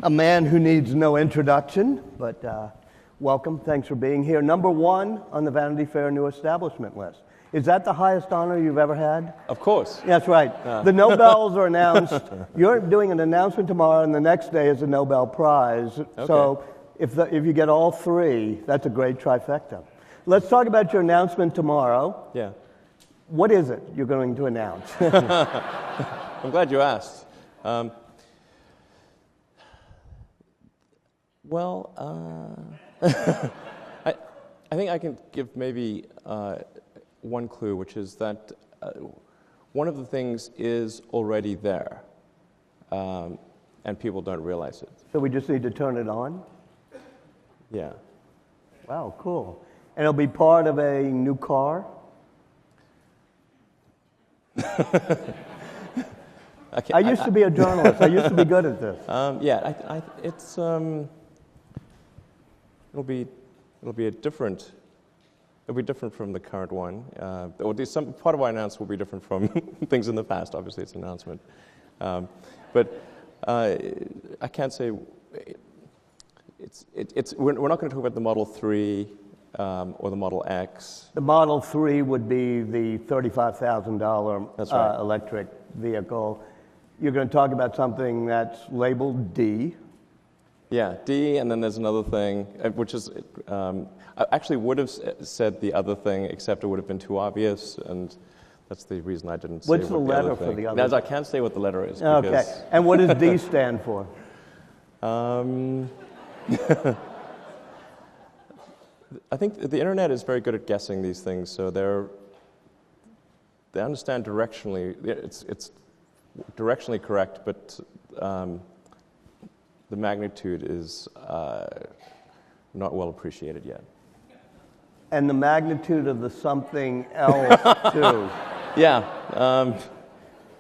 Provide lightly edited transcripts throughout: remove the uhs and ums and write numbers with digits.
A man who needs no introduction, but welcome. Thanks for being here. Number one on the Vanity Fair New Establishment list. Is that the highest honor you've ever had? Of course. That's right. The Nobels are announced. You're doing an announcement tomorrow, and the next day is a Nobel Prize. Okay. So if you get all three, that's a great trifecta. Let's talk about your announcement tomorrow. Yeah. What is it you're going to announce? I'm glad you asked. I think I can give maybe one clue, which is that one of the things is already there, and people don't realize it. So we just need to turn it on? Yeah. Wow, cool. And it'll be part of a new car? I used to be a journalist. I used to be good at this. It'll be different from the current one. Some part of what I announced will be different from things in the past. Obviously, it's an announcement, but I can't say We're not going to talk about the Model 3 or the Model X. The Model 3 would be the $35,000 That's right. Electric vehicle. You're going to talk about something that's labeled D. Yeah, D, and then there's another thing, which is, I actually would have said the other thing, except it would have been too obvious, and that's the reason I didn't say What's the letter for the other? As I can't say what the letter is. Okay, and what does D stand for? I think the internet is very good at guessing these things, so they understand directionally. It's directionally correct, but the magnitude is not well appreciated yet. And the magnitude of the something else too. Yeah.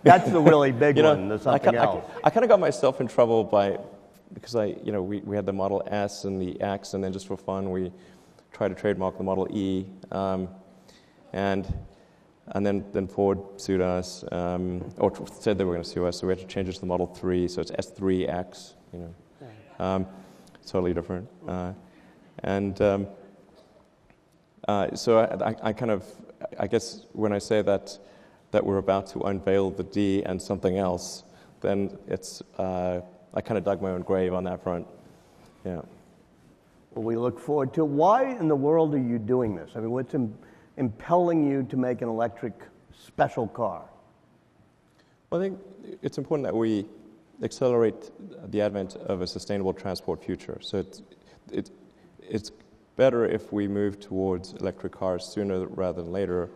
That's the really big one, the something else. I kind of got myself in trouble because we had the Model S and the X, and then just for fun we tried to trademark the Model E, and then Ford sued us, or said they were going to sue us, so we had to change it to the Model 3, so it's S3X, totally different. So I guess when I say that we're about to unveil the D and something else, then it's, I kind of dug my own grave on that front. Yeah. Well, we look forward to it. Why in the world are you doing this? I mean, what's impelling you to make an electric special car? Well, I think it's important that we accelerate the advent of a sustainable transport future. So it's better if we move towards electric cars sooner rather than later,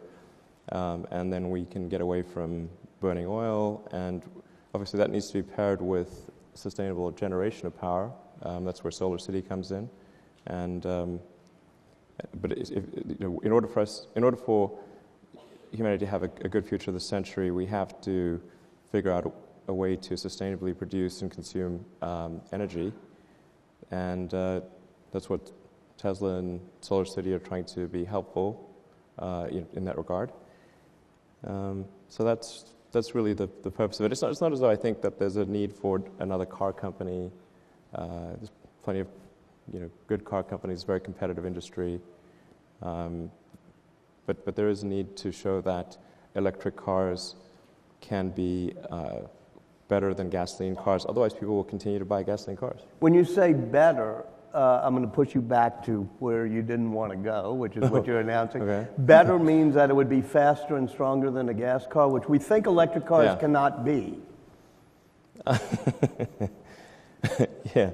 and then we can get away from burning oil, and obviously that needs to be paired with sustainable generation of power. That's where Solar City comes in, and but in order for humanity to have a good future this century, we have to figure out a way to sustainably produce and consume energy, and that's what Tesla and Solar City are trying to be helpful in that regard. So that's really the purpose of it. It's not as though I think that there's a need for another car company. There's plenty of good car companies, very competitive industry. But there is a need to show that electric cars can be better than gasoline cars. Otherwise, people will continue to buy gasoline cars. When you say better, I'm going to push you back to where you didn't want to go, which is what you're announcing. Okay. Better means that it would be faster and stronger than a gas car, which we think electric cars cannot be. Yeah.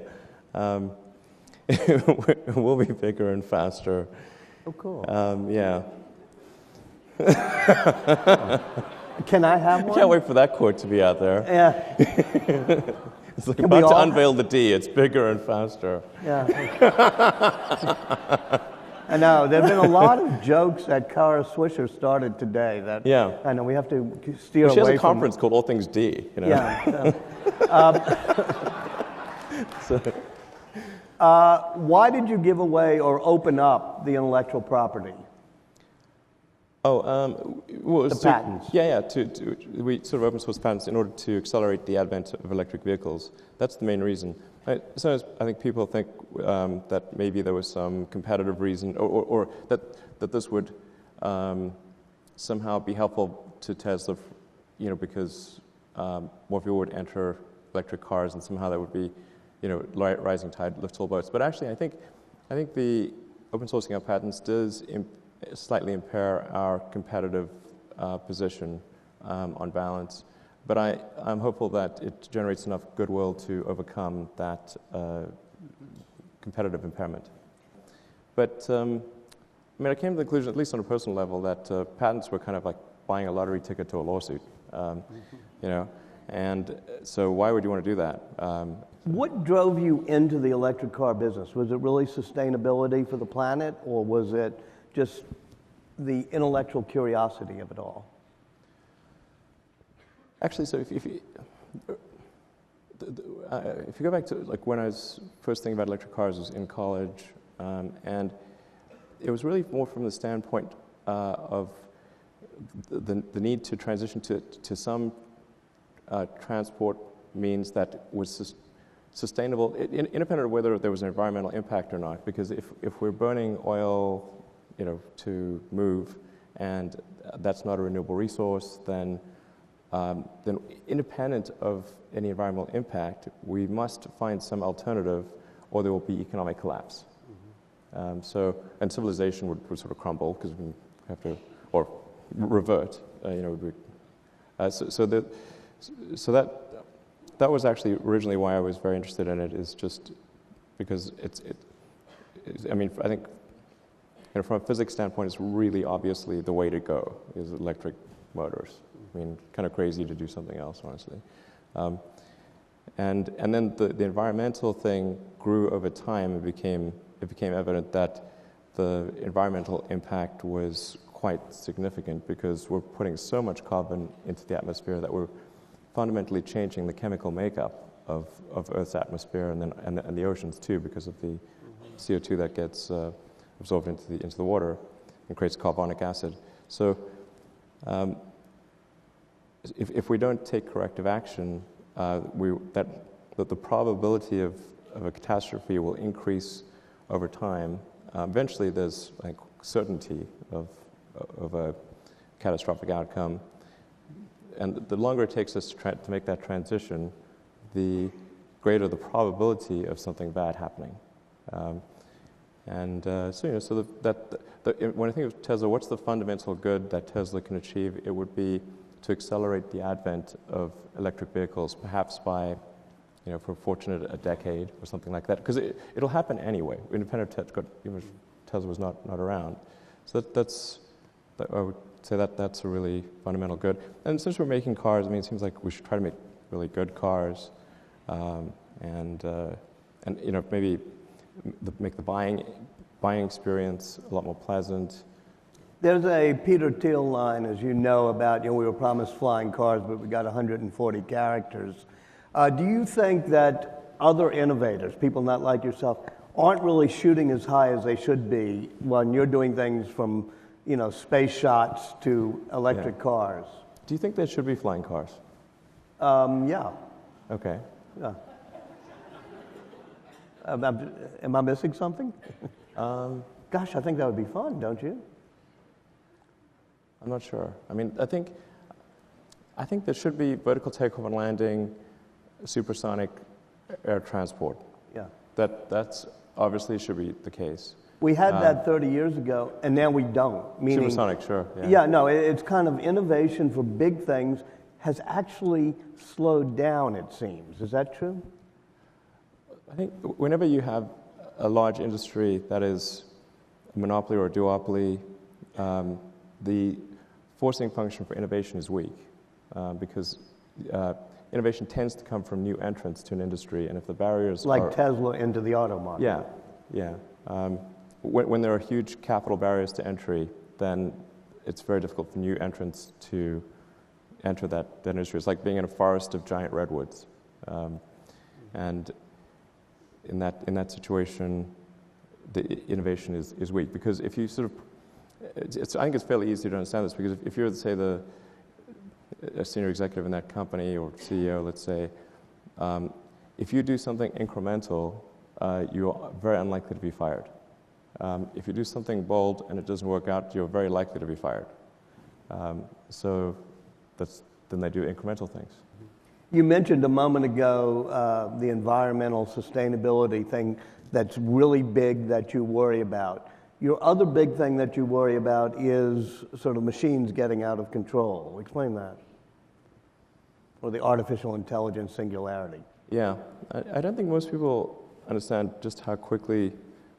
It will be bigger and faster. Oh, cool. Yeah. Can I have one? I can't wait for that quote to be out there. Yeah. It's like about to unveil the D. It's bigger and faster. Yeah. I know. There have been a lot of jokes that Kara Swisher started today. I know we have to steer away from. She has a conference called All Things D. Yeah. Why did you give away or open up the intellectual property? The patents. We sort of open source patents in order to accelerate the advent of electric vehicles. That's the main reason. Sometimes I think people think that maybe there was some competitive reason, or that this would somehow be helpful to Tesla, because more people would enter electric cars, and somehow that would be, rising tide lifts all boats. But actually, I think the open sourcing our patents does slightly impair our competitive position on balance. But I'm hopeful that it generates enough goodwill to overcome that competitive impairment. But I came to the conclusion, at least on a personal level, that patents were kind of like buying a lottery ticket to a lawsuit. And so why would you want to do that? What drove you into the electric car business? Was it really sustainability for the planet, or was it just the intellectual curiosity of it all? Actually, so if you go back to like when I was first thinking about electric cars, I was in college, and it was really more from the standpoint of the need to transition to some transport means that was sustainable, independent of whether there was an environmental impact or not. Because if we're burning oil, to move, and that's not a renewable resource, then independent of any environmental impact, we must find some alternative, or there will be economic collapse. Mm-hmm. And civilization would sort of crumble because we have to, or revert. So that was actually originally why I was very interested in it. Is just because I think from a physics standpoint, it's really obviously the way to go is electric motors. Kind of crazy to do something else, honestly. And then the environmental thing grew over time. It became evident that the environmental impact was quite significant because we're putting so much carbon into the atmosphere that we're fundamentally changing the chemical makeup of Earth's atmosphere and the oceans too, because of the CO2 that gets absorbed into the water and creates carbonic acid. So if we don't take corrective action, the probability of a catastrophe will increase over time. Eventually, there's certainty of a catastrophic outcome, and the longer it takes us to make that transition, the greater the probability of something bad happening. When I think of Tesla, what's the fundamental good that Tesla can achieve? It would be to accelerate the advent of electric vehicles, perhaps by, if we're fortunate, a decade or something like that. Because it'll happen anyway, independent of Tesla was not around. So I would say that's a really fundamental good. And since we're making cars, it seems like we should try to make really good cars, and maybe make the buying experience a lot more pleasant. There's a Peter Thiel line, as you know, about, we were promised flying cars, but we got 140 characters. Do you think that other innovators, people not like yourself, aren't really shooting as high as they should be when you're doing things from, space shots to electric cars? Do you think there should be flying cars? Yeah. Okay. Yeah. Am I missing something? Gosh, I think that would be fun, don't you? I'm not sure. I think there should be vertical takeoff and landing, supersonic air transport. Yeah. That's obviously should be the case. We had that 30 years ago, and now we don't. Meaning, supersonic, sure. Yeah, no, it's kind of innovation for big things has actually slowed down, it seems. Is that true? I think whenever you have a large industry that is a monopoly or a duopoly, the forcing function for innovation is weak, because innovation tends to come from new entrants to an industry, and if the barriers like Tesla into the auto market. Yeah. When there are huge capital barriers to entry, then it's very difficult for new entrants to enter that industry. It's like being in a forest of giant redwoods, and in that situation, the innovation is weak, because if you sort of, I think it's fairly easy to understand this, because if you're, say, a senior executive in that company or CEO, let's say, if you do something incremental, you're very unlikely to be fired. If you do something bold and it doesn't work out, you're very likely to be fired. So then they do incremental things. You mentioned a moment ago the environmental sustainability thing that's really big that you worry about. Your other big thing that you worry about is sort of machines getting out of control. Explain that. Or the artificial intelligence singularity. Yeah, I don't think most people understand just how quickly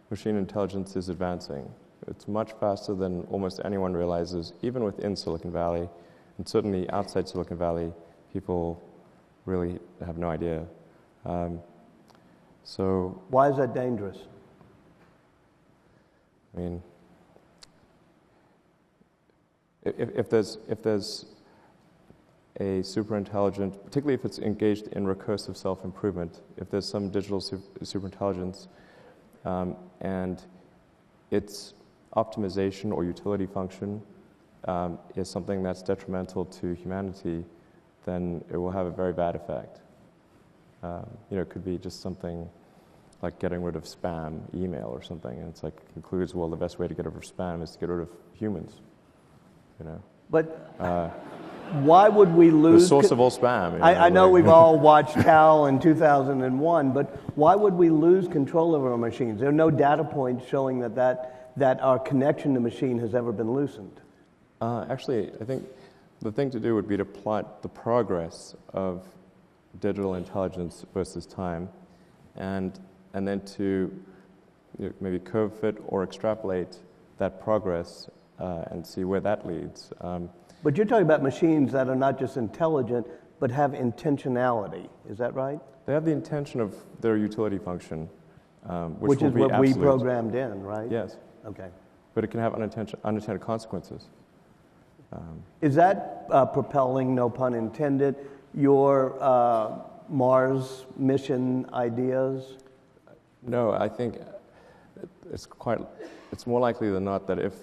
machine intelligence is advancing. It's much faster than almost anyone realizes, even within Silicon Valley, and certainly outside Silicon Valley, people really have no idea. So why is that dangerous? I mean, if there's a super intelligent, particularly if it's engaged in recursive self-improvement, if there's some digital superintelligence and its optimization or utility function is something that's detrimental to humanity, then it will have a very bad effect. It could be just something like getting rid of spam email or something, and it's like concludes, well, the best way to get rid of spam is to get rid of humans. But why would we lose the source of all spam? I know we've all watched HAL in 2001, but why would we lose control over our machines? There are no data points showing that our connection to machine has ever been loosened. Actually, I think the thing to do would be to plot the progress of digital intelligence versus time, and then to maybe curve fit or extrapolate that progress and see where that leads. But you're talking about machines that are not just intelligent, but have intentionality. Is that right? They have the intention of their utility function, which is what we programmed in, right? Yes. Okay. But it can have unintended consequences. Is that propelling, no pun intended, your Mars mission ideas? No, I think it's more likely than not that if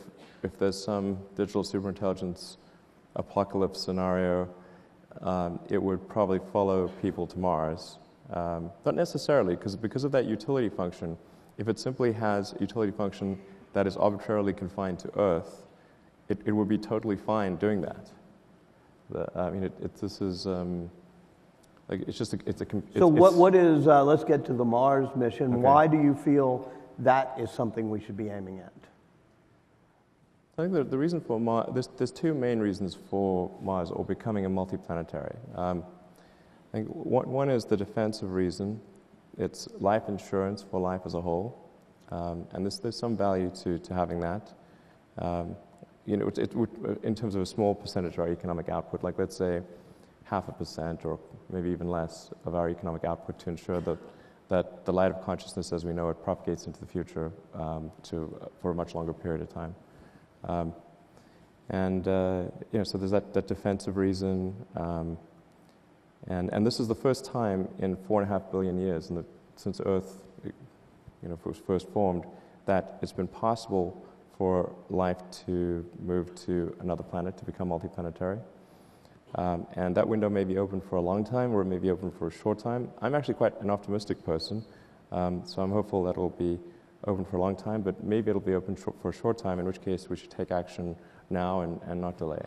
there's some digital superintelligence apocalypse scenario, it would probably follow people to Mars. Not necessarily, because of that utility function. If it simply has a utility function that is arbitrarily confined to Earth, it would be totally fine doing that. This is like it's just so what is? Let's get to the Mars mission. Okay. Why do you feel that is something we should be aiming at? I think the reason for Mars, there's two main reasons for Mars or becoming a multiplanetary. I think one is the defensive reason. It's life insurance for life as a whole, and there's some value to having that. It would, in terms of a small percentage of our economic output, like let's say 0.5% or maybe even less of our economic output, to ensure that the light of consciousness as we know it propagates into the future for a much longer period of time. So there's that defensive reason, and this is the first time in 4.5 billion years since Earth, was first formed, that it's been possible for life to move to another planet, to become multiplanetary. And that window may be open for a long time, or it may be open for a short time. I'm actually quite an optimistic person, so I'm hopeful that it'll be open for a long time, but maybe it'll be open for a short time, in which case we should take action now and not delay.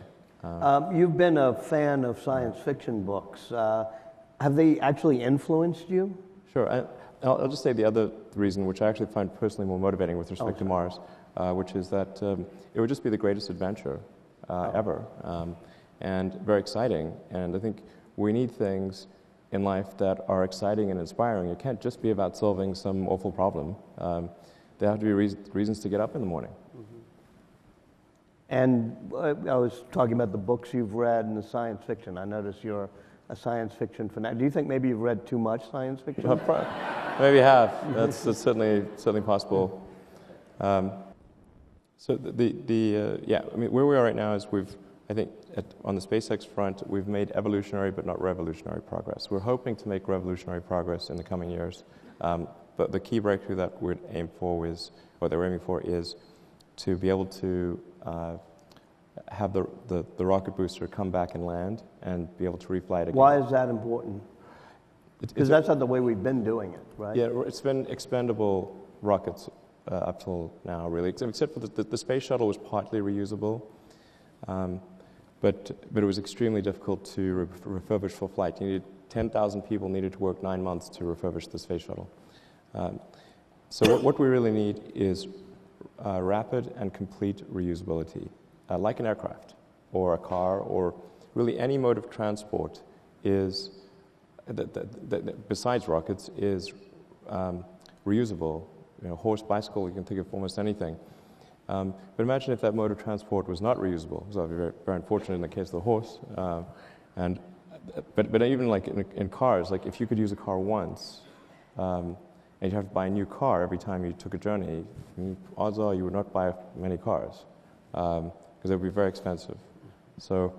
You've been a fan of science fiction books. Have they actually influenced you? Sure. I'll just say the other reason, which I actually find personally more motivating with respect to Mars, which is that it would just be the greatest adventure ever, and very exciting. And I think we need things in life that are exciting and inspiring. It can't just be about solving some awful problem. There have to be reasons to get up in the morning. And I was talking about the books you've read and the science fiction. I notice you're a science fiction fanatic. Do you think maybe you've read too much science fiction? Maybe have. That's certainly possible. So where we are right now is I think on the SpaceX front, we've made evolutionary but not revolutionary progress. We're hoping to make revolutionary progress in the coming years. But the key breakthrough that we're aiming for is to be able to have the rocket booster come back and land and be able to refly it again. Why is that important? Because that's not the way we've been doing it, right? Yeah, it's been expendable rockets up till now, really, except for the space shuttle was partly reusable, but it was extremely difficult to refurbish for flight. You needed 10,000 people needed to work 9 months to refurbish the space shuttle. So what we really need is rapid and complete reusability, like an aircraft or a car or really any mode of transport is, besides rockets, is reusable. You know, horse, bicycle, you can think of almost anything. But imagine if that mode of transport was not reusable. So that would be very, very unfortunate in the case of the horse. But even like in cars, like if you could use a car once, and you have to buy a new car every time you took a journey, odds are you would not buy many cars because they would be very expensive. So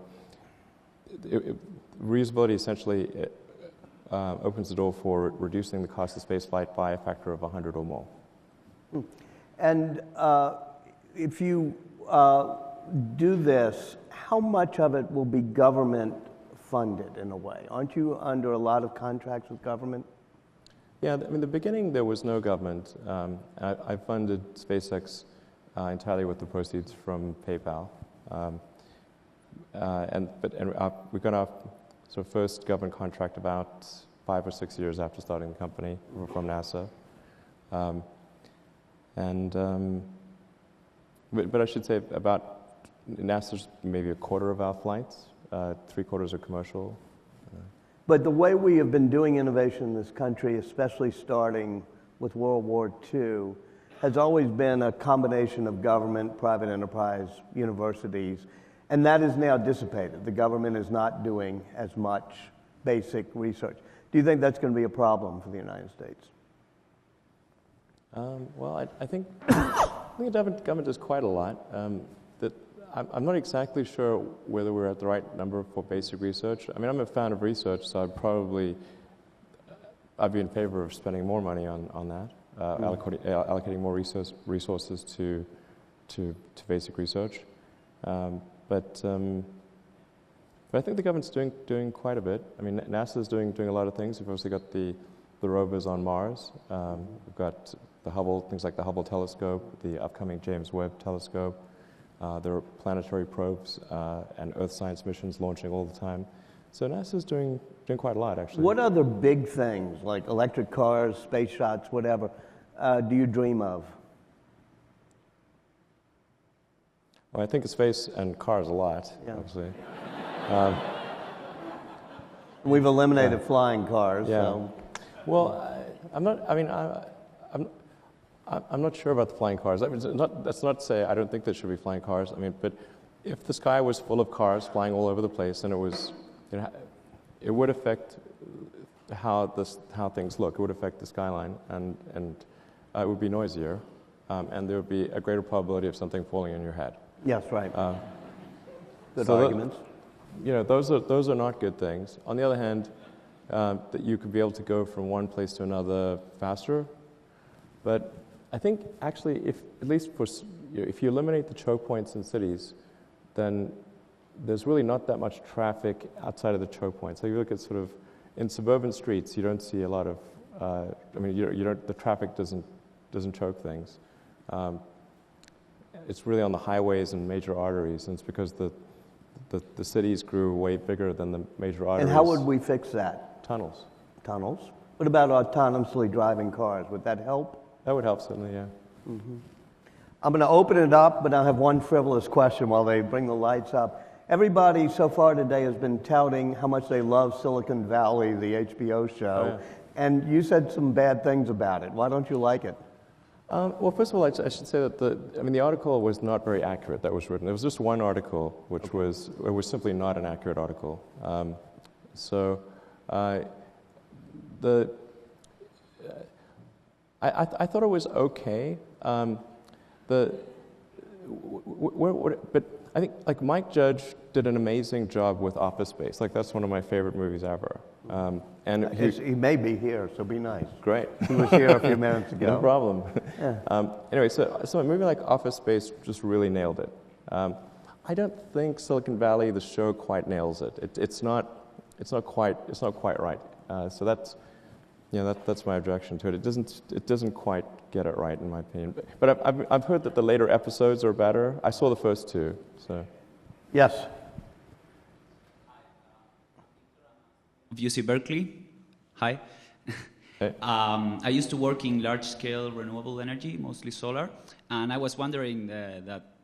reusability essentially opens the door for reducing the cost of spaceflight by a factor of 100 or more. And if you do this, how much of it will be government funded in a way? Aren't you under a lot of contracts with government? Yeah, I mean, the beginning there was no government. I funded SpaceX entirely with the proceeds from PayPal. We got our sort of first government contract about 5 or 6 years after starting the company from NASA. But I should say about NASA's maybe a quarter of our flights, 3/4 are commercial. But the way we have been doing innovation in this country, especially starting with World War II, has always been a combination of government, private enterprise, universities, and that is now dissipated. The government is not doing as much basic research. Do you think that's going to be a problem for the United States? Well, I think the government does quite a lot. I'm not exactly sure whether we're at the right number for basic research. I mean, I'm a fan of research, so I'd be in favor of spending more money on that, allocating more resources to basic research. But I think the government's doing quite a bit. I mean, NASA's doing a lot of things. We've also got the rovers on Mars. We've got the Hubble, things like the Hubble telescope, the upcoming James Webb telescope. There are planetary probes and Earth science missions launching all the time. So NASA's doing quite a lot, actually. What other big things, like electric cars, space shots, whatever, do you dream of? Well, I think of space and cars a lot, obviously. We've eliminated flying cars. Yeah. So. Well, I'm not sure about the flying cars. I mean, that's not to say I don't think there should be flying cars. I mean, but if the sky was full of cars flying all over the place, then it would affect how things look. It would affect the skyline, and it would be noisier, and there would be a greater probability of something falling on your head. Yes, right. Good so arguments. Those are not good things. On the other hand, that you could be able to go from one place to another faster, but I think actually, if you eliminate the choke points in cities, then there's really not that much traffic outside of the choke points. So you look at sort of in suburban streets, you don't see a lot of. The traffic doesn't choke things. It's really on the highways and major arteries, and it's because the cities grew way bigger than the major arteries. And how would we fix that? Tunnels. Tunnels. What about autonomously driving cars? Would that help? That would help, certainly, yeah. Mm-hmm. I'm going to open it up, but I'll have one frivolous question while they bring the lights up. Everybody so far today has been touting how much they love Silicon Valley, the HBO show, and you said some bad things about it. Why don't you like it? Well, first of all, I should say that the article was not very accurate that was written. There was just one article, which was simply not an accurate article. I thought it was okay. But I think like Mike Judge did an amazing job with Office Space. Like that's one of my favorite movies ever. And he may be here, so be nice. Great. He was here a few minutes ago. No problem. Yeah. Anyway, so a movie like Office Space just really nailed it. I don't think Silicon Valley, the show, quite nails it. It's not quite right. So Yeah, that's my objection to it. It doesn't quite get it right, in my opinion. But I've heard that the later episodes are better. I saw the first two, so. Yes. Of UC Berkeley. Hi. Hey. I used to work in large-scale renewable energy, mostly solar, and I was wondering that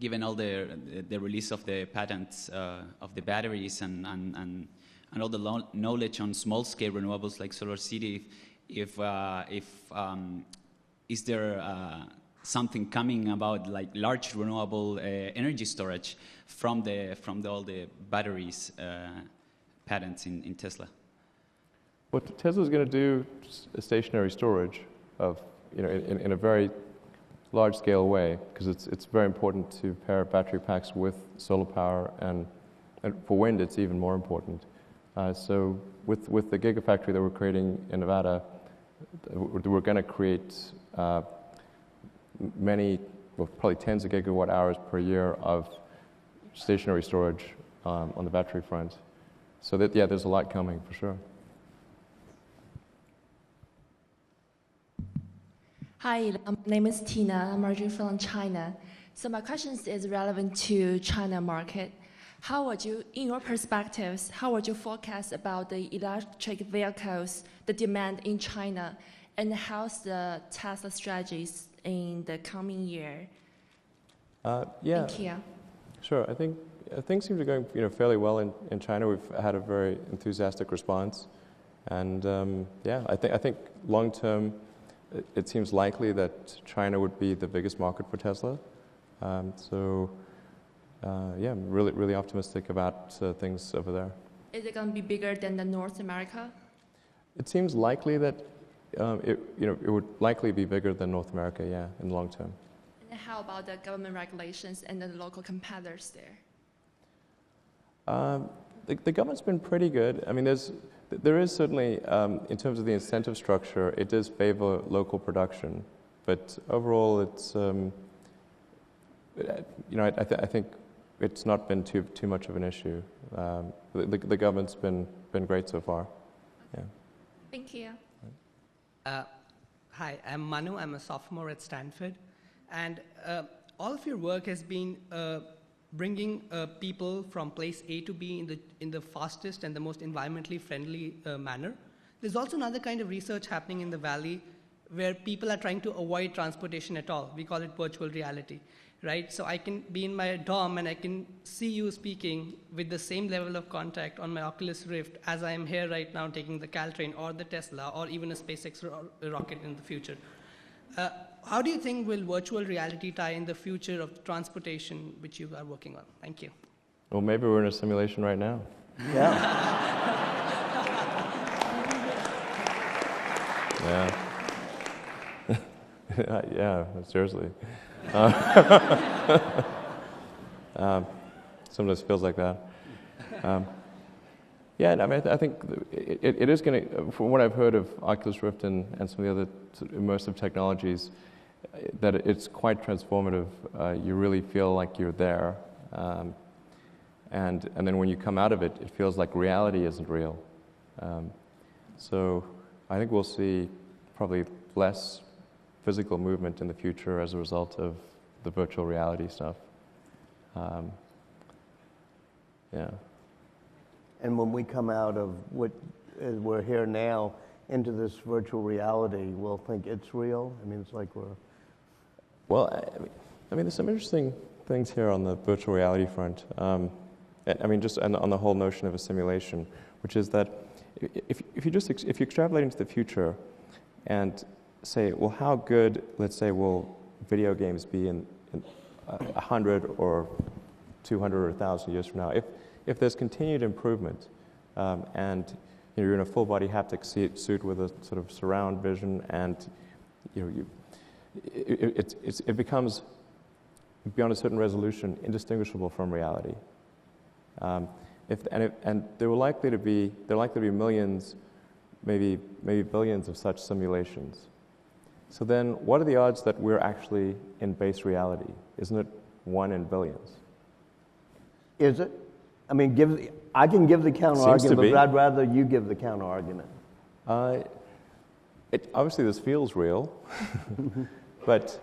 given all the release of the patents of the batteries and all the knowledge on small-scale renewables like Solar City, if is there something coming about like large renewable energy storage from all the batteries patents in Tesla? What Tesla's going to do is stationary storage of, in a very large-scale way, because it's very important to pair battery packs with solar power, and for wind it's even more important. So with the gigafactory that we're creating in Nevada, we're going to create probably tens of gigawatt hours per year of stationary storage on the battery front. So there's a lot coming for sure. Hi, my name is Tina. I'm originally from China. So my question is relevant to China market. How would you, in your perspectives, how would you forecast about the electric vehicles, the demand in China, and how's the Tesla strategies in the coming year? Yeah. Thank you. Sure. I think things seem to be going fairly well in China. We've had a very enthusiastic response, and I think long term, it seems likely that China would be the biggest market for Tesla. I'm really optimistic about things over there. Is it going to be bigger than the North America? It seems likely that it would likely be bigger than North America, yeah, in the long term. And how about the government regulations and the local competitors there? The government's been pretty good. I mean, there is certainly, in terms of the incentive structure, it does favor local production, but overall, it's I think it's not been too much of an issue. The government's been great so far. Yeah. Thank you. Hi, I'm Manu. I'm a sophomore at Stanford, and all of your work has been bringing people from place A to B in the fastest and the most environmentally friendly manner. There's also another kind of research happening in the Valley where people are trying to avoid transportation at all. We call it virtual reality, right? So I can be in my dorm and I can see you speaking with the same level of contact on my Oculus Rift as I am here right now taking the Caltrain or the Tesla or even a SpaceX rocket in the future. How do you think will virtual reality tie in the future of transportation, which you are working on? Thank you. Well, maybe we're in a simulation right now. Yeah. Yeah. Yeah, seriously. Sometimes feels like that. Yeah, I mean, I think it is going to, from what I've heard of Oculus Rift and some of the other immersive technologies, that it's quite transformative. You really feel like you're there. And then when you come out of it, it feels like reality isn't real. So I think we'll see probably less physical movement in the future as a result of the virtual reality stuff. Yeah. And when we come out of what we're here now into this virtual reality, we'll think it's real. I mean, it's like we're... Well, I mean, there's some interesting things here on the virtual reality front. I mean, just on the whole notion of a simulation, which is that if you extrapolate into the future and say, well, how good, let's say, will video games be in 100 or 200 or 1,000 years from now? If there's continued improvement and you're in a full-body haptic suit with a sort of surround vision, and it becomes, beyond a certain resolution, indistinguishable from reality. And there are likely to be millions, maybe billions of such simulations. So then, what are the odds that we're actually in base reality? Isn't it 1 in billions? Is it? I mean, I can give the counter argument, but I'd rather you give the counter argument. Obviously this feels real, but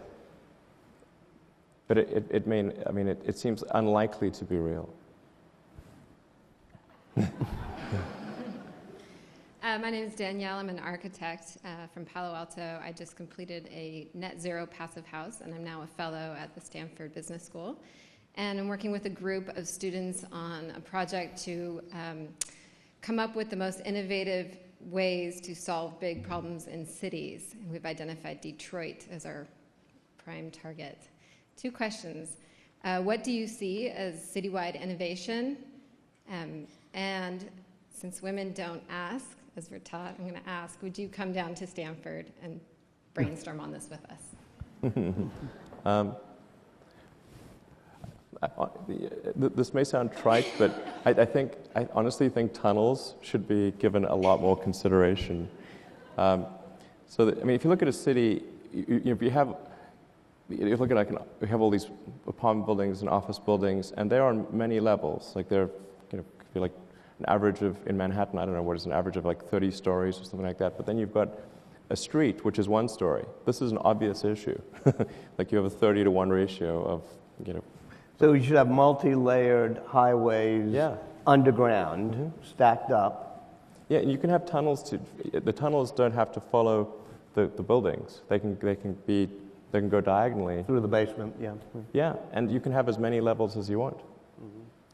it seems unlikely to be real. My name is Danielle. I'm an architect from Palo Alto. I just completed a net zero passive house, and I'm now a fellow at the Stanford Business School. And I'm working with a group of students on a project to come up with the most innovative ways to solve big problems in cities. And we've identified Detroit as our prime target. 2 questions. What do you see as citywide innovation? And since women don't ask, as we're taught, I'm going to ask, would you come down to Stanford and brainstorm on this with us? This may sound trite, but I honestly think tunnels should be given a lot more consideration. If you look at a city, if you look at we have all these apartment buildings and office buildings, and they're on many levels. Like they're, if you like an average of in Manhattan, I don't know what is an average of like 30 stories or something like that. But then you've got a street which is 1 story. This is an obvious issue. Like you have a 30-to-1 ratio of So you should have multi-layered highways underground, stacked up. Yeah, and you can have tunnels the tunnels don't have to follow the buildings. They can go diagonally. Through the basement, yeah. Yeah, and you can have as many levels as you want.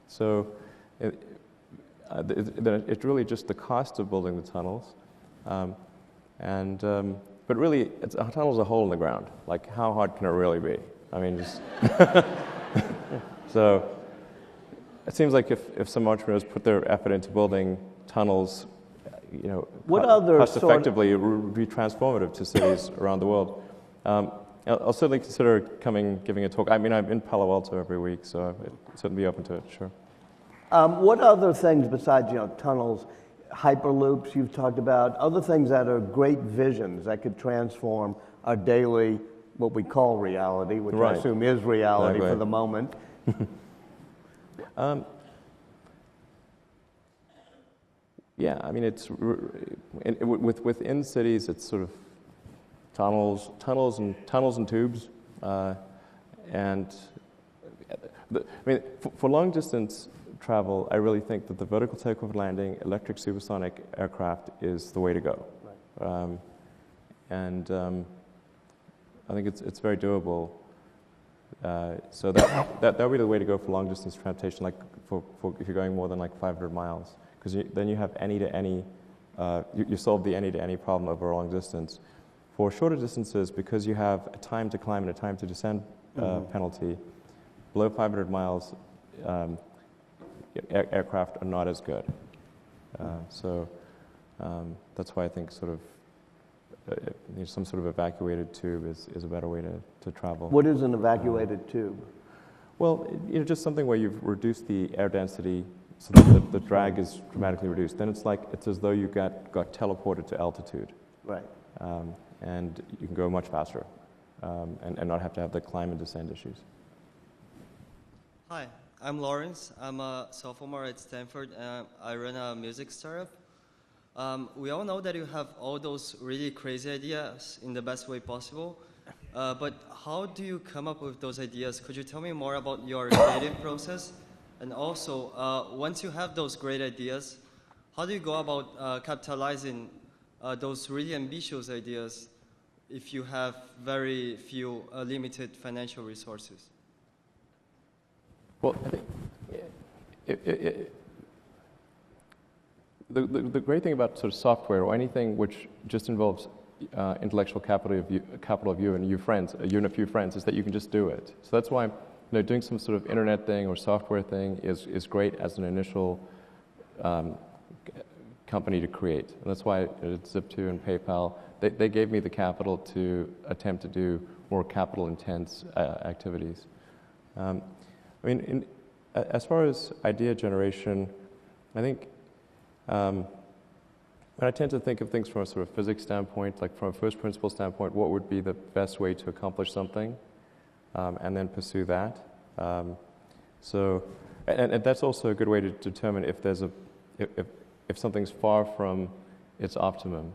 So it's really just the cost of building the tunnels. But really, a tunnel's a hole in the ground. Like, how hard can it really be? I mean, just... So it seems like if some entrepreneurs put their effort into building tunnels, cost effectively, it would be transformative to cities around the world. I'll certainly consider giving a talk. I mean, I'm in Palo Alto every week, so I'd certainly be open to it, sure. What other things besides, tunnels, hyperloops you've talked about, other things that are great visions that could transform our daily, what we call reality, which I assume is reality for the moment? Yeah, I mean, it's within cities. It's sort of tunnels and tubes, for long distance travel, I really think that the vertical takeoff and landing, electric supersonic aircraft is the way to go, I think it's very doable. So that would be the way to go for long distance transportation, like for if you're going more than like 500 miles, because then you have any to any, you solve the any to any problem over a long distance. For shorter distances, because you have a time to climb and a time to descend penalty, below 500 miles, aircraft are not as good. That's why I think sort of some sort of evacuated tube is a better way to travel. What is an evacuated tube? Well, just something where you've reduced the air density so that the drag is dramatically reduced. Then it's as though you got teleported to altitude. Right. And you can go much faster and not have to have the climb and descend issues. Hi, I'm Lawrence. I'm a sophomore at Stanford, and I run a music startup. We all know that you have all those really crazy ideas in the best way possible, but how do you come up with those ideas? Could you tell me more about your creative process? And also, once you have those great ideas, how do you go about capitalizing those really ambitious ideas if you have very few limited financial resources? Well, I think the great thing about sort of software or anything which just involves intellectual capital of you and a few friends, is that you can just do it. So that's why doing some sort of internet thing or software thing is great as an initial company to create. And that's why Zip2 and PayPal, they gave me the capital to attempt to do more capital-intense activities. As far as idea generation, I think when I tend to think of things from a sort of physics standpoint, like from a first principle standpoint, what would be the best way to accomplish something, and then pursue that. And that's also a good way to determine if there's if something's far from its optimum.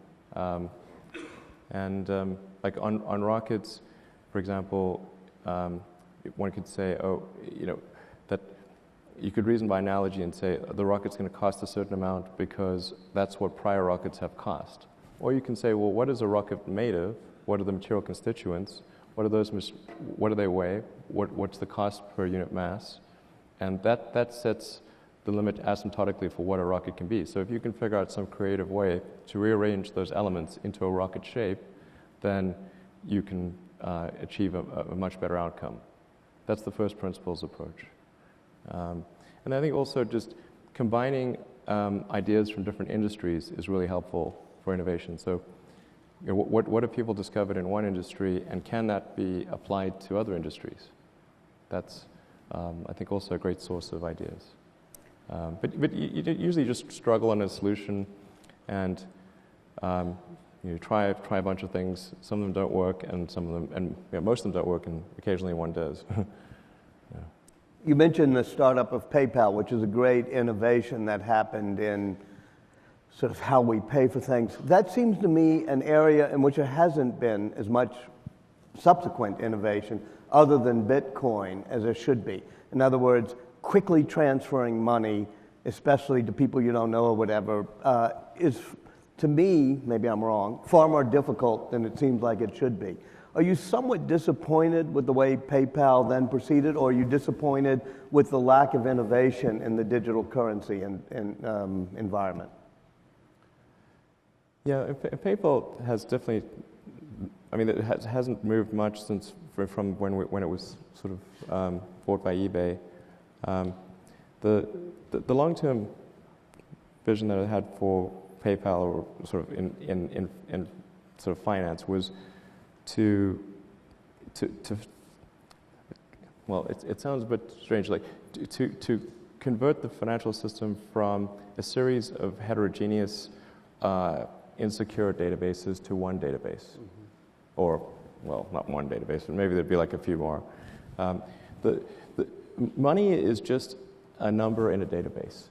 And like on rockets, for example, one could say, oh, that you could reason by analogy and say the rocket's going to cost a certain amount because that's what prior rockets have cost. Or you can say, well, what is a rocket made of? What are the material constituents? What do they weigh? What's the cost per unit mass? And that sets the limit asymptotically for what a rocket can be. So if you can figure out some creative way to rearrange those elements into a rocket shape, then you can achieve a much better outcome. That's the first principles approach. And I think also just combining ideas from different industries is really helpful for innovation. So what have people discovered in one industry, and can that be applied to other industries? That's, I think, also a great source of ideas. But you usually just struggle on a solution, and you try a bunch of things. Some of them don't work, and most of them don't work, and occasionally one does. Yeah. You mentioned the startup of PayPal, which is a great innovation that happened in sort of how we pay for things. That seems to me an area in which there hasn't been as much subsequent innovation other than Bitcoin as there should be. In other words, quickly transferring money, especially to people you don't know or whatever, is, to me, maybe I'm wrong, far more difficult than it seems like it should be. Are you somewhat disappointed with the way PayPal then proceeded, or are you disappointed with the lack of innovation in the digital currency environment? Yeah, PayPal has definitely, I mean, it hasn't moved much since from when it was sort of bought by eBay. The long-term vision that I had for PayPal, or sort of in sort of finance, was to well, it sounds a bit strange, like to convert the financial system from a series of heterogeneous, insecure databases to one database, or, well, not one database, but maybe there'd be like a few more. The money is just a number in a database.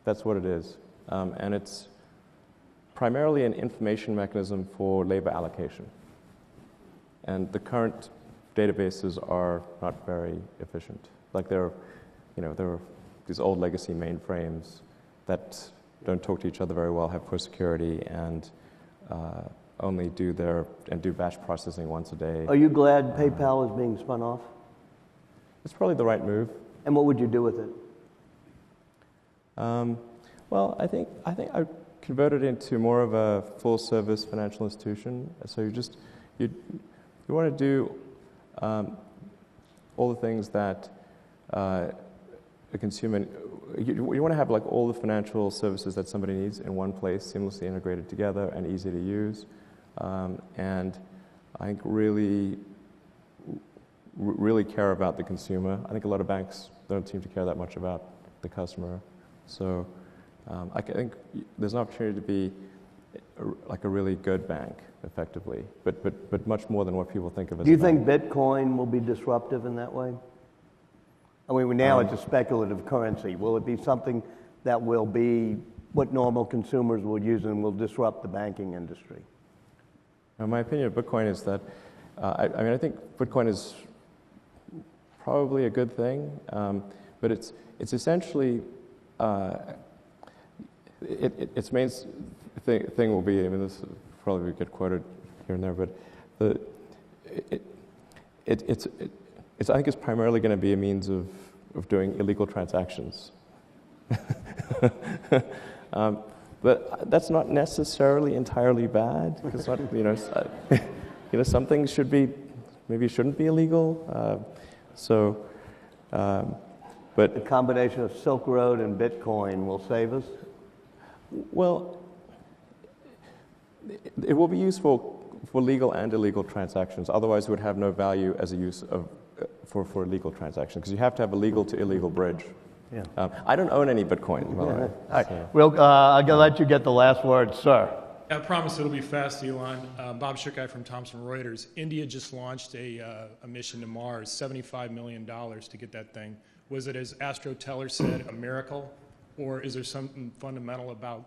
That's what it is, and it's primarily an information mechanism for labor allocation. And the current databases are not very efficient. Like there are these old legacy mainframes that don't talk to each other very well, have poor security, and only do batch processing once a day. Are you glad PayPal is being spun off? It's probably the right move. And what would you do with it? Well, I think I converted it into more of a full-service financial institution. So you want to do all the things that a consumer. You want to have like all the financial services that somebody needs in one place, seamlessly integrated together and easy to use. And I think really care about the consumer. I think a lot of banks don't seem to care that much about the customer. So I think there's an opportunity to be like a really good bank, effectively, but much more than what people think of as Do you a bank. think Bitcoin will be disruptive in that way? I mean, now it's a speculative currency. Will it be something that will be what normal consumers will use and will disrupt the banking industry? Now, my opinion of Bitcoin is that, I think Bitcoin is probably a good thing, but it's essentially, its main thing will be, I mean, this probably get quoted here and there, but I think it's primarily going to be a means of doing illegal transactions. But that's not necessarily entirely bad. It's not, some things shouldn't be illegal. But the combination of Silk Road and Bitcoin will save us? Well, it will be useful for legal and illegal transactions. Otherwise, it would have no value as a use for a legal transaction, because you have to have a legal to illegal bridge. Yeah. I don't own any Bitcoin, by the way. All right. So. Well, I'm going to let you get the last word, sir. I promise it'll be fast, Elon. Bob Schukai from Thomson Reuters. India just launched a mission to Mars, $75 million to get that thing. Was it, as Astro Teller said, a miracle? Or is there something fundamental about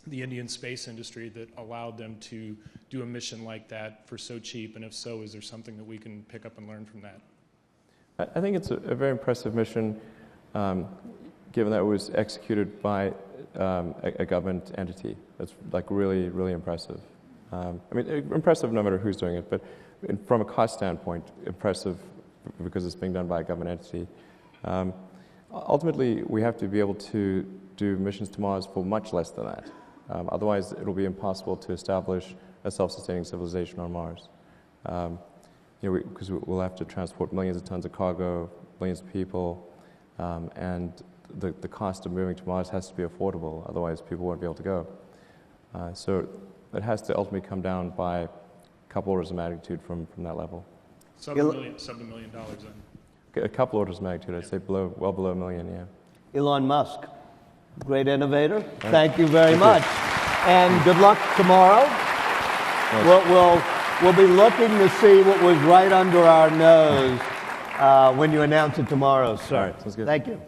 the Indian space industry that allowed them to do a mission like that for so cheap? And if so, is there something that we can pick up and learn from that? I think it's a very impressive mission, given that it was executed by a government entity. That's like really, really impressive. I mean, impressive no matter who's doing it, but from a cost standpoint, impressive because it's being done by a government entity. Ultimately, we have to be able to do missions to Mars for much less than that. Otherwise, it'll be impossible to establish a self-sustaining civilization on Mars. Because we'll have to transport millions of tons of cargo, millions of people, and the cost of moving to Mars has to be affordable. Otherwise, people won't be able to go. So it has to ultimately come down by a couple orders of magnitude from that level. Sub $1 million then. A couple orders of magnitude, I'd say well below $1 million, yeah. Elon Musk, great innovator. Thank you very much. And good luck tomorrow. We'll be looking to see what was right under our nose when you announce it tomorrow, sir. All right, sounds good. Thank you.